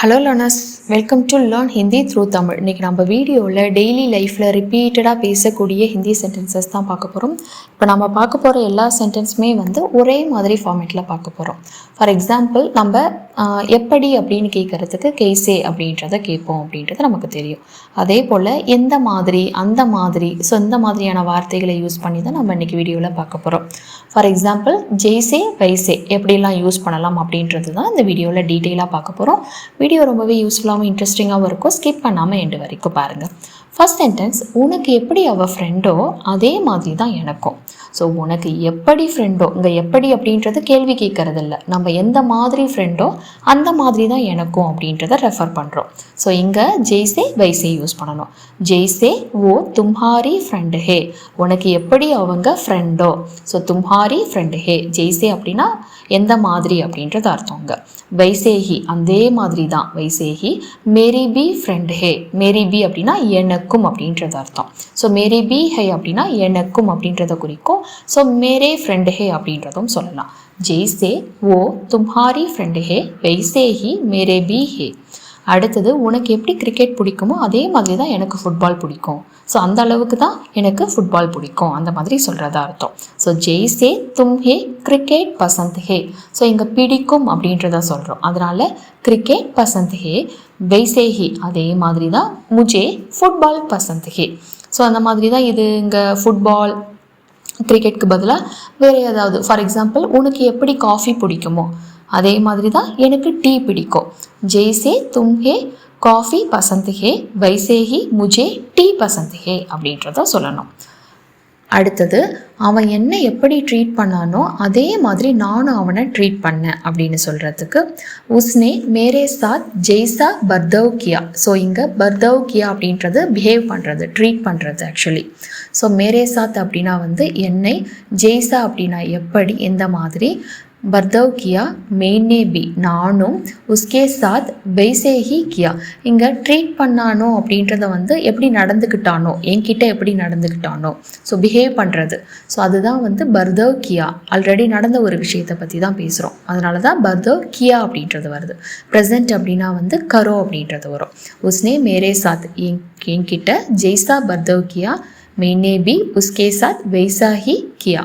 Hello learners, welcome to learn Hindi through Tamil. இன்றைக்கி நம்ம வீடியோவில் டெய்லி லைஃப்பில் ரிப்பீட்டடாக பேசக்கூடிய ஹிந்தி சென்டென்சஸ் தான் பார்க்க போகிறோம். இப்போ நம்ம பார்க்க போகிற எல்லா சென்டென்ஸுமே ஒரே மாதிரி ஃபார்மேட்டில் பார்க்க போகிறோம். ஃபார் எக்ஸாம்பிள், நம்ம எப்படி அப்படின்னு கேட்குறதுக்கு கெய்சே அப்படின்றத கேட்போம் அப்படின்றது நமக்கு தெரியும். அதே போல் எந்த மாதிரி, அந்த மாதிரி, ஸோ இந்த மாதிரியான வார்த்தைகளை யூஸ் பண்ணி தான் நம்ம இன்றைக்கி வீடியோவில் பார்க்க போகிறோம். ஃபார் எக்ஸாம்பிள், ஜெய்சே வைசே எப்படிலாம் யூஸ் பண்ணலாம் அப்படின்றது தான் இந்த வீடியோவில் டீட்டெயிலாக பார்க்க போகிறோம். வீடியோ ரொம்பவே யூஸ்ஃபுல்லாகவும் இன்ட்ரெஸ்டிங்காகவும் இருக்கும். ஸ்கிப் பண்ணாமல் எண்டு வரைக்கும் பாருங்கள். ஃபர்ஸ்ட் சென்டென்ஸ், உனக்கு எப்படி அவள் ஃப்ரெண்டோ அதே மாதிரி தான் எனக்கும். ஸோ உனக்கு எப்படி ஃப்ரெண்டோ, இங்கே எப்படி அப்படின்றது கேள்வி கேட்கறது இல்லை, நம்ம எந்த மாதிரி ஃப்ரெண்டோ அந்த மாதிரி தான் எனக்கும் அப்படின்றத ரெஃபர் பண்ணுறோம். ஸோ இங்கே ஜெய்சே வைசே யூஸ் பண்ணணும். ஜெய்சே ஓ தும்ஹாரி ஃப்ரெண்டு ஹே, உனக்கு எப்படி அவங்க ஃப்ரெண்டோ. ஸோ தும்ஹாரி ஃப்ரெண்டு ஹே, ஜெய்சே அப்படின்னா எந்த மாதிரி அப்படின்றது அர்த்தங்க. வைசேஹி அதே மாதிரி தான், வைசேஹி. மேரி பி ஃப்ரெண்ட் ஹே, மேரி பி அப்படின்னா எனக்கும் அப்படின்றது அர்த்தம். ஸோ மேரி பி ஹே அப்படின்னா எனக்கும் அப்படின்றத குறிக்கும். ஸோ மேரே ஃப்ரெண்ட் ஹே அப்படின்றதும் சொல்லலாம். ஜெய்சே ஓ தும்ஹாரி ஃப்ரெண்ட் ஹே வைசேஹி மேரே பி ஹே. அடுத்தது, உனக்கு எப்படி கிரிக்கெட் பிடிக்குமோ அதே மாதிரி தான் எனக்கு ஃபுட்பால் பிடிக்கும். ஸோ அந்த அளவுக்கு தான் எனக்கு ஃபுட்பால் பிடிக்கும், அந்த மாதிரி சொல்கிறதா அர்த்தம். ஸோ ஜெய்சே தும்ஹே கிரிக்கெட் பசந்த் ஹே. ஸோ இங்கே பிடிக்கும் அப்படின்றத சொல்கிறோம், அதனால் கிரிக்கெட் பசந்த் ஹே. வைசேஹி அதே மாதிரி தான் முஜே ஃபுட்பால் பசந்த் ஹே. ஸோ அந்த மாதிரி தான் இது இங்கே ஃபுட்பால் கிரிக்கெட்டுக்கு பதிலாக வேறு ஏதாவது. ஃபார் எக்ஸாம்பிள், உனக்கு எப்படி காஃபி பிடிக்குமோ அதே மாதிரி தான் எனக்கு டீ பிடிக்கும். ஜெய்சே தும்ஹே காஃபி பசந்த் ஹே வைசேஹி முஜே டீ பசந்த் ஹே அப்படின்றத சொல்லணும். அடுத்தது, அவன் என்னை எப்படி ட்ரீட் பண்ணானோ அதே மாதிரி நானும் அவனை ட்ரீட் பண்ணேன் அப்படின்னு சொல்கிறதுக்கு உஸ்னே மேரே சாத் ஜெய்சா பர்தவ் கியா. ஸோ இங்கே பர்தவ் கியா அப்படின்றது பிஹேவ் பண்ணுறது, ட்ரீட் பண்ணுறது ஆக்சுவலி. ஸோ மேரே சாத் அப்படின்னா என்னை, ஜெய்சா அப்படின்னா எப்படி, எந்த மாதிரி, பர்தவ் கியா மேனே பி நானும், உஸ்கே சாத் வைசேஹி கியா இங்கே ட்ரீட் பண்ணானோ அப்படின்றத எப்படி நடந்துக்கிட்டானோ, என்கிட்ட எப்படி நடந்துக்கிட்டானோ, ஸோ பிஹேவ் பண்ணுறது. ஸோ அதுதான் பர்தவ் கியா, ஆல்ரெடி நடந்த ஒரு விஷயத்தை பற்றி தான் பேசுகிறோம், அதனால தான் பர்தவ் கியா அப்படின்றது வருது. ப்ரெசன்ட் அப்படின்னா கரோ அப்படின்றது வரும். உஸ்னே மேரே சாத் என்கிட்ட, ஜெய்சா பர்தவ் கியா மேனே பி உஸ்கே சாத் வைசாஹி கியா.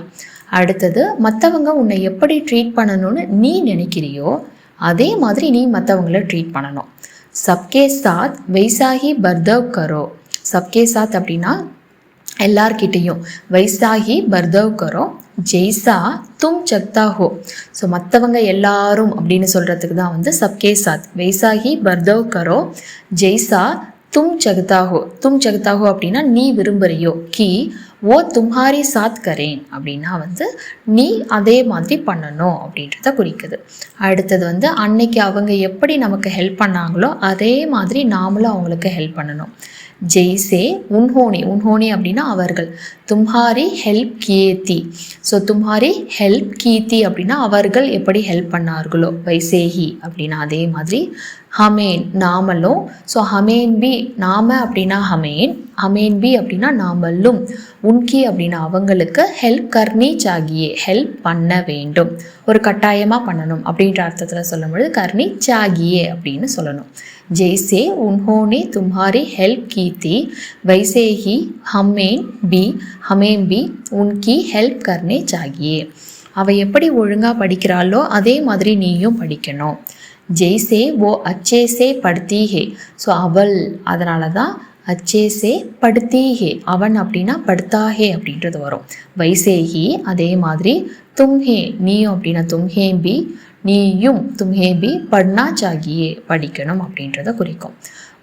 அடுத்தது, மற்றவங்க உன்னை எப்படி ட்ரீட் பண்ணணும்னு நீ நினைக்கிறியோ அதே மாதிரி நீ மற்றவங்கள ட்ரீட் பண்ணணும். சப்கே சாத் வைசாஹி பர்தவ் கரோ. சப்கே சாத் அப்படின்னா எல்லார்கிட்டையும், வைசாஹி பர்தவ் கரோ ஜெய்சா தும் சக்தா ஹோ. ஸோ மற்றவங்க எல்லாரும் அப்படின்னு சொல்கிறதுக்கு தான் சப்கே சாத். வைசாஹி பர்தவ் கரோ ஜெய்சா தும் சக்தா ஹோ. தும் சக்தா ஹோ அப்படின்னா நீ விரும்புகிறியோ. கி ஓ தும்ஹாரி சாத் கரேன் அப்படின்னா நீ அதே மாதிரி பண்ணணும் அப்படின்றத குறிக்குது. அடுத்தது, அன்னைக்கு அவங்க எப்படி நமக்கு ஹெல்ப் பண்ணாங்களோ அதே மாதிரி நாமளும் அவங்களுக்கு ஹெல்ப் பண்ணணும். ஜெய்சே உன்ஹோனி, உன்ஹோனி அப்படின்னா அவர்கள். தும்ஹாரி ஹெல்ப் கியேத்தி. ஸோ தும்ஹாரி ஹெல்ப் கீத்தி அப்படின்னா அவர்கள் எப்படி ஹெல்ப் பண்ணார்களோ. வைசேஹி அப்படின்னா அதே மாதிரி. ஹமேன் நாமலும். ஸோ ஹமேன் பி நாம அப்படின்னா ஹமேன், ஹமேன் பி அப்படின்னா நாமலும். உன்கி அப்படின்னா அவங்களுக்கு, ஹெல்ப் கர்னி சாகியே ஹெல்ப் பண்ண வேண்டும், ஒரு கட்டாயமாக பண்ணணும் அப்படின்ற அர்த்தத்தில் சொல்லும்பொழுது கர்னி சாகியே அப்படின்னு சொல்லணும். ஜெய்சே உன்ஹோனே தும்ஹாரி ஹெல்ப் கீத்தி வைசேஹி ஹமேன் பி, ஹமேன் பி உன்கி ஹெல்ப் கர்னே சாகியே. அவள் எப்படி ஒழுங்காக படிக்கிறாளோ அதே மாதிரி நீயும் படிக்கணும். ஜெய்சே ஓ அச்சேசே படுத்தி ஹே. ஸோ அவள், அதனால தான் அச்சேசே படுத்தி ஹே, அவன் அப்படின்னா படுத்தாஹே அப்படின்றது வரும். வைசேஹி அதே மாதிரி. தும்ஹே நீயும் அப்படின்னா தும்ஹே பி, நீயும் தும்ஹே பி பட்னா சாகியே படிக்கணும் அப்படின்றத குறிக்கும்.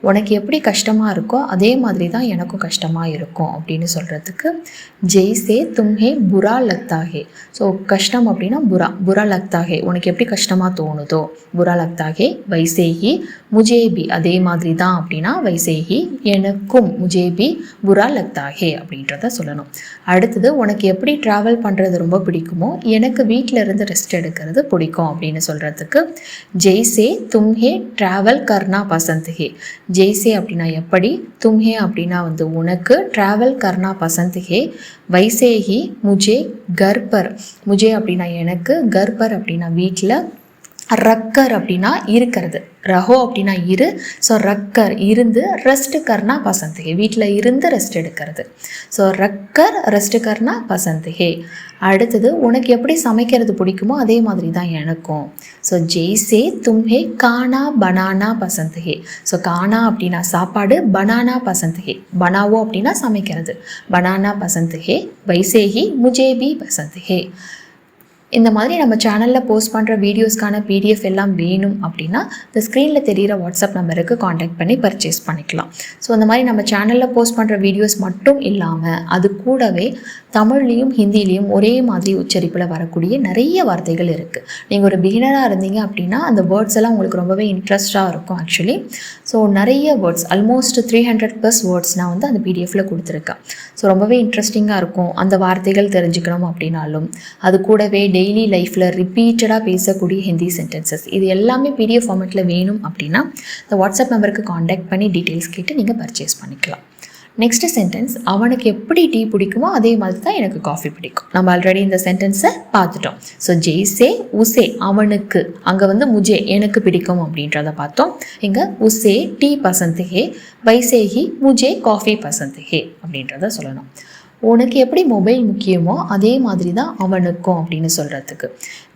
உனக்கு எப்படி கஷ்டமாக இருக்கோ அதே மாதிரி தான் எனக்கும் கஷ்டமாக இருக்கும் அப்படின்னு சொல்கிறதுக்கு ஜெய்சே தும்ஹே புரா லக்தாஹே. ஸோ கஷ்டம் அப்படின்னா புரா, புரா லக்தாஹே உனக்கு எப்படி கஷ்டமாக தோணுதோ, புரா லக்தாஹே. வைசேஹி முஜேபி அதே மாதிரி தான் அப்படின்னா வைசேஹி எனக்கும், முஜேபி புரா லக்தாஹே அப்படின்றத சொல்லணும். அடுத்தது, உனக்கு எப்படி ட்ராவல் பண்ணுறது ரொம்ப பிடிக்குமோ எனக்கு வீட்டில் இருந்து ரெஸ்ட் எடுக்கிறது பிடிக்கும் அப்படின்னு சொல்கிறதுக்கு ஜெய்சே தும்ஹே ட்ராவல் கர்னா பசந்த் ஹே. ஜெய்சே அப்படின்னா எப்படி, தும்ஹே அப்படின்னா உனக்கு, ட்ராவல் கர்னா பசந்த் ஹே. வைசேஹி முஜே கர் பர், முஜே அப்படின்னா எனக்கு, கர் பர் அப்படின்னா வீட்டில், ரக்கர் அப்படின்னா இருக்கிறது, ரஹோ அப்படின்னா இரு. ஸோ ரக்கர் இருந்து, ரெஸ்ட்டுக்கர்னா பசந்த்ஹே வீட்டில் இருந்து ரெஸ்ட் எடுக்கிறது. ஸோ ரக்கர் ரெஸ்ட்டுக்கர்னா பசந்த்ஹே. அடுத்தது உனக்கு எப்படி சமைக்கிறது பிடிக்குமோ அதே மாதிரி தான் எனக்கும். ஸோ ஜெய்சே தும்ஹே கானா பனானா பசந்த்ஹே. ஸோ கானா அப்படின்னா சாப்பாடு, பனானா பசந்த்ஹே பனாவோ அப்படின்னா சமைக்கிறது, பனானா பசந்த்ஹே. வைசேஹி முஜேபி பசந்த்ஹே. இந்த மாதிரி நம்ம சேனலில் போஸ்ட் பண்ணுற வீடியோஸ்க்கான PDF எல்லாம் வேணும் அப்படின்னா இந்த ஸ்க்ரீனில் தெரிகிற வாட்ஸ்அப் நம்பருக்கு காண்டாக்ட் பண்ணி பர்ச்சேஸ் பண்ணிக்கலாம். ஸோ அந்த மாதிரி நம்ம சேனலில் போஸ்ட் பண்ணுற வீடியோஸ் மட்டும் இல்லாமல் அது கூடவே தமிழ்லேயும் ஹிந்திலையும் ஒரே மாதிரி உச்சரிப்பில் வரக்கூடிய நிறைய வார்த்தைகள் இருக்குது. நீங்கள் ஒரு பிகினராக இருந்தீங்க அப்படின்னா அந்த வேர்ட்ஸ் எல்லாம் உங்களுக்கு ரொம்பவே இன்ட்ரெஸ்டாக இருக்கும் ஆக்சுவலி. ஸோ நிறைய வேர்ட்ஸ், ஆல்மோஸ்ட் 300+ வேர்ட்ஸ் நான் வந்து அந்த PDFல கொடுத்துருக்கேன். ஸோ ரொம்பவே இன்ட்ரெஸ்டிங்காக இருக்கும். அந்த வார்த்தைகள் தெரிஞ்சுக்கணும் அப்படின்னாலும், அது கூடவே டெய்லி லைஃப்பில் ரிப்பீட்டடாக பேசக்கூடிய ஹிந்தி சென்டென்சஸ், இது எல்லாமே PDF ஃபார்மேட்டில் வேணும் அப்படின்னா இந்த வாட்ஸ்அப் நம்பருக்கு காண்டாக்ட் பண்ணி டீட்டெயில்ஸ் கேட்டு நீங்கள் பர்ச்சேஸ் பண்ணிக்கலாம். நெக்ஸ்ட் சென்டென்ஸ், அவனுக்கு எப்படி டீ பிடிக்குமோ அதே மாதிரி தான் எனக்கு காஃபி பிடிக்கும். நம்ம ஆல்ரெடி இந்த சென்டென்ஸை பார்த்துட்டோம். ஸோ ஜெய்சே உசே அவனுக்கு, அங்கே வந்து முஜே எனக்கு பிடிக்கும் அப்படின்றத பார்த்தோம். இங்கே உசே டீ பசந்த்ஹே, வைசேஹி முஜே காஃபி பசந்த்ஹே அப்படின்றத சொல்லணும். உனக்கு எப்படி மொபைல் முக்கியமோ அதே மாதிரி தான் அவனுக்கும் அப்படின்னு சொல்கிறதுக்கு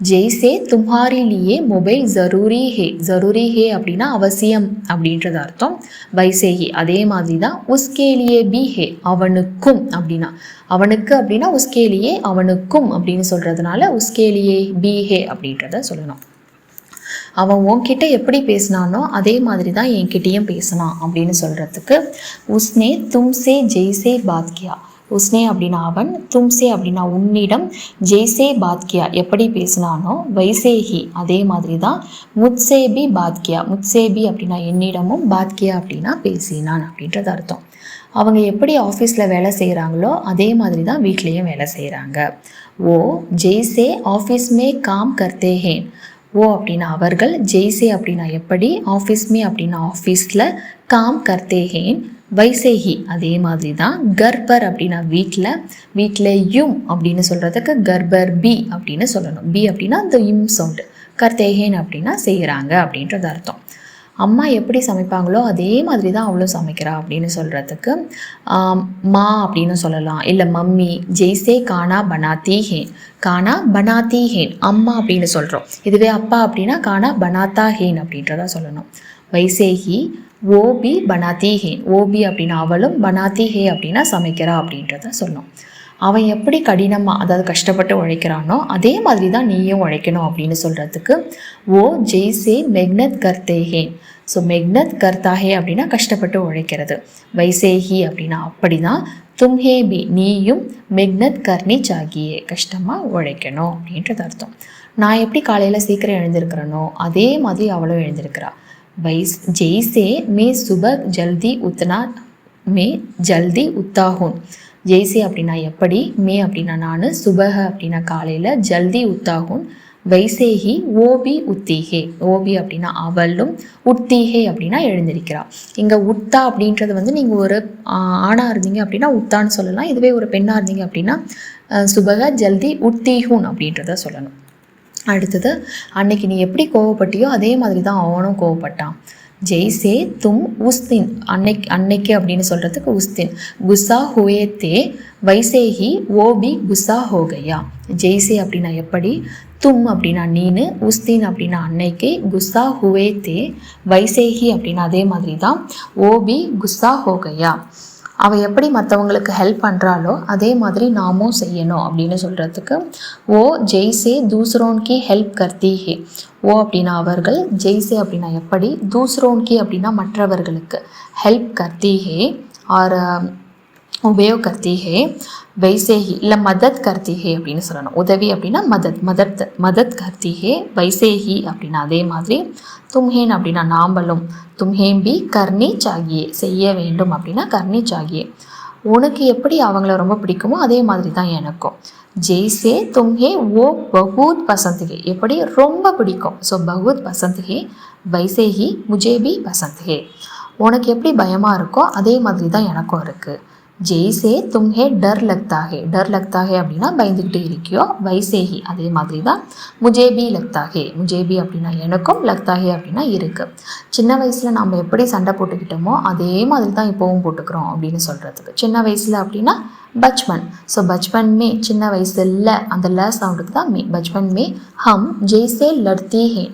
ஜெய்சே தும்ஹாரி லியே மொபைல் ஜரூரி ஹே. ஜரூரி ஹே அப்படின்னா அவசியம் அப்படின்றது அர்த்தம். வைசேஹி அதே மாதிரி தான் உஸ்கே லியே பி ஹே அவனுக்கும் அப்படின்னா, அவனுக்கு அப்படின்னா உஸ்கே லியே அவனுக்கும் அப்படின்னு சொல்கிறதுனால உஸ்கே லியே பி ஹே அப்படின்றத சொல்லணும். அவன் உன்கிட்ட எப்படி பேசினானோ அதே மாதிரி தான் என்கிட்டையும் பேசினான் அப்படின்னு சொல்கிறதுக்கு உஸ்னே தும்சே ஜெய்சே பாத் கியா. உஸ்னே அப்படின்னா அவன், தும்சே அப்படின்னா உன்னிடம், ஜெய்சே பாத் கியா எப்படி பேசினானோ, வைசேஹி அதே மாதிரி தான், முத்சேபி பாத் கியா. முத்சேபி அப்படின்னா என்னிடமும், பாத் கியா அப்படின்னா பேசினான் அப்படின்றது அர்த்தம். அவங்க எப்படி ஆஃபீஸில் வேலை செய்கிறாங்களோ அதே மாதிரி தான் வீட்லேயும் வேலை செய்கிறாங்க. ஓ ஜெய்சே ஆஃபீஸ் மே காம் கர்த்தே ஹேன். ஓ அப்படின்னா அவர்கள், ஜெய்சே அப்படின்னா எப்படி, ஆஃபீஸ்மே அப்படின்னா ஆஃபீஸில், காம் கர்த்தே ஹேன் வைசேஹி அதே மாதிரி தான், கர்பர் அப்படின்னா வீட்டிலையும் அப்படின்னு சொல்கிறதுக்கு கர்பர் பி அப்படின்னு சொல்லணும். பி அப்படின்னா இந்த இம் சவுண்டு, கர்த்தேஹேன் அப்படின்னா செய்கிறாங்க அப்படின்றது அர்த்தம். அம்மா எப்படி சமைப்பாங்களோ அதே மாதிரி தான் அவளும் சமைக்கிறா அப்படின்னு சொல்கிறதுக்கு மா அப்படின்னு சொல்லலாம், இல்லை மம்மி. ஜெய்சே கானா பனாத்தி ஹேன், கானா பனாத்தி ஹேன் அம்மா அப்படின்னு சொல்கிறோம். இதுவே அப்பா அப்படின்னா கானா பனாத்தா ஹேன் அப்படின்றத சொல்லணும். வைசேஹி ஓபி பனாத்தி ஹேன். ஓபி அப்படின்னா அவளும், பனாத்தி ஹே அப்படின்னா சமைக்கிறா அப்படின்றத சொல்லணும். அவன் எப்படி கடினமாக, அதாவது கஷ்டப்பட்டு உழைக்கிறானோ அதே மாதிரி தான் நீயும் உழைக்கணும் அப்படின்னு சொல்கிறதுக்கு ஓ ஜெய்சே மெக்னத் கர்த்தே ஹேன். ஸோ மெக்னத் கர்த்தாஹே அப்படின்னா கஷ்டப்பட்டு உழைக்கிறது. வைசேஹி அப்படின்னா அப்படி தான், தும்ஹே பி நீயும், மெக்னத் கர்னி சாகியே கஷ்டமாக உழைக்கணும் அப்படின்றது அர்த்தம். நான் எப்படி காலையில் சீக்கிரம் எழுந்திருக்கிறேனோ அதே மாதிரி அவளும் எழுந்திருக்கிறா. ஜெய்சே மே சுபக் ஜல்தி உத்னா மே ஜல்தி உத்தாஹூன். ஜெய்சே அப்படின்னா எப்படி, மே அப்படின்னா நான், சுபக அப்படின்னா காலையில், ஜல்தி உத்தாஹூன். வைசேஹி ஓபி உத்தீஹே. ஓபி அப்படின்னா அவளும், உத்தீஹே அப்படின்னா எழுந்திருக்கிறா. இங்கே உத்தா அப்படின்றது வந்து நீங்கள் ஒரு ஆணாக இருந்தீங்க அப்படின்னா உத்தான்னு சொல்லலாம். இதுவே ஒரு பெண்ணாக இருந்தீங்க அப்படின்னா சுபக ஜல்தி உத்தீஹூன் அப்படின்றத சொல்லணும். அடுத்தது, அன்னைக்கு நீ எப்படி கோவப்பட்டியோ அதே மாதிரி தான் அவனும் கோவப்பட்டான். ஜெய்சே தும் உஸ்தின், அன்னைக்கு அப்படின்னு சொல்கிறதுக்கு உஸ்தின். குஸ்ஸா ஹுயே தே வைசேஹி ஓபி குஸ்ஸா ஹோகையா. ஜெய்சே அப்படின்னா எப்படி, தும் அப்படின்னா நீனு, உஸ்தின் அப்படின்னா அன்னைக்கு, குஸ்ஸா ஹுவே தே வைசேஹி அப்படின்னா அதே மாதிரி தான், ஓபி குஸ்ஸா ஹோகையா. அவள் எப்படி மற்றவங்களுக்கு ஹெல்ப் பண்ணுறாளோ அதே மாதிரி நாமும் செய்யணும் அப்படின்னு சொல்கிறதுக்கு ஓ ஜெய்சே தூசரோன்கி ஹெல்ப் கர்த்தி ஹே. ஓ அப்படின்னா அவர்கள், ஜெய்சே அப்படின்னா எப்படி, தூசரோன்கி அப்படின்னா மற்றவர்களுக்கு, ஹெல்ப் கர்த்தி ஹே ஆர் உபயோக் கர்த்தி ஹே, வைசேஹி இல்லை மதத் கர்த்தி ஹே அப்படின்னு சொல்லணும். உதவி அப்படின்னா மதத் கர்த்தி ஹே. வைசேஹி அப்படின்னா அதே மாதிரி, தும்ஹேன் அப்படின்னா நாம்பலும், தும்ஹேம் பி கர்னி சாகியே செய்ய வேண்டும் அப்படின்னா கர்னி சாகியே. உனக்கு எப்படி அவங்கள ரொம்ப பிடிக்குமோ அதே மாதிரி தான் எனக்கும். ஜெய்சே தும்ஹே ஓ பகுத் பசந்த் ஹே எப்படி ரொம்ப பிடிக்கும். ஸோ பகுத் பசந்த் ஹே. வைசேஹி முஜே பி பசந்த் ஹே. உனக்கு எப்படி பயமாக இருக்கோ அதே மாதிரி தான் எனக்கும் இருக்குது. ஜெய்சே தும்ஹே டர் லக்தாகே, டர் லக்தாகே அப்படின்னா பயந்துக்கிட்டே இருக்கியோ. வைசேஹி அதே மாதிரி தான். முஜேபி லக்தாகே, முஜேபி அப்படின்னா எனக்கும், லக்தாகே அப்படின்னா இருக்குது. சின்ன வயசில் நம்ம எப்படி சண்டை போட்டுக்கிட்டோமோ அதே மாதிரி தான் இப்போவும் போட்டுக்கிறோம் அப்படின்னு சொல்கிறதுக்கு. சின்ன வயசில் அப்படின்னா बचपन. ஸோ बचपन में சின்ன வயசில் அந்த ல சவுண்டுக்கு தான் மே. बचपन में हम जैसे लड़ते हैं.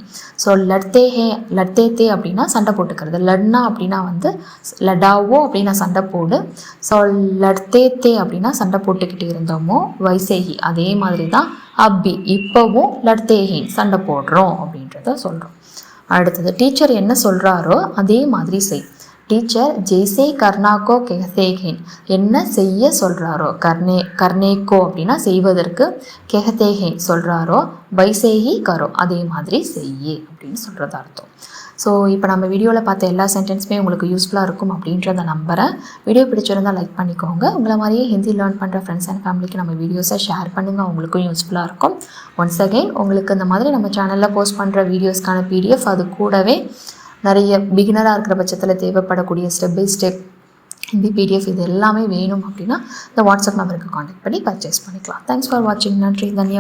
ஸோ லட்தே ஹே, லட்தே தே அப்படின்னா சண்டை போட்டுக்கிறது. லட்னா அப்படின்னா வந்து லடாவோ அப்படின்னா சண்டை போடு. ஸோ லட்தே தே அப்படின்னா சண்டை போட்டுக்கிட்டு இருந்தோமோ. வைசேஹி அதே மாதிரி தான். அப்பி இப்போவும் லட்தேஹி சண்டை போடுறோம் அப்படின்றத சொல்கிறோம். அடுத்தது டீச்சர் என்ன சொல்கிறாரோ அதே மாதிரி செய். டீச்சர் ஜெய்சே கர்னாக்கோ கெஹதேகேன், என்ன செய்ய சொல்கிறாரோ. கர்னேக்கோ அப்படின்னா செய்வதற்கு, கெஹதேகேன் சொல்கிறாரோ, வைசேஹி கரோ அதே மாதிரி செய்யி அப்படின்னு சொல்கிறது அர்த்தம். ஸோ இப்போ நம்ம வீடியோவில் பார்த்த எல்லா சென்டென்ஸுமே உங்களுக்கு யூஸ்ஃபுல்லாக இருக்கும் அப்படின்றத நம்புகிறேன். வீடியோ பிடிச்சிருந்தால் லைக் பண்ணிக்கோங்க. உங்களை மாதிரியே ஹிந்தி லேர்ன் பண்ணுற ஃப்ரெண்ட்ஸ் அண்ட் ஃபேமிலிக்கு நம்ம வீடியோஸை ஷேர் பண்ணுங்கள், அவங்களுக்கும் யூஸ்ஃபுல்லாக இருக்கும். ஒன்ஸ் அகெயின் உங்களுக்கு இந்த மாதிரி நம்ம சேனலில் போஸ்ட் பண்ணுற வீடியோஸ்க்கான பிடிஎஃப், அது கூடவே நிறைய பிகினராக இருக்கிற பட்சத்தில் தேவைப்படக்கூடிய step by step Hindi PDF இது எல்லாமே வேணும் அப்படின்னா இந்த வாட்ஸ்அப் நம்பருக்கு கான்டாக்ட் பண்ணி பர்ச்சேஸ் பண்ணிக்கலாம். தேங்க்ஸ் ஃபார் வாட்சிங். நன்றி, தன்யா.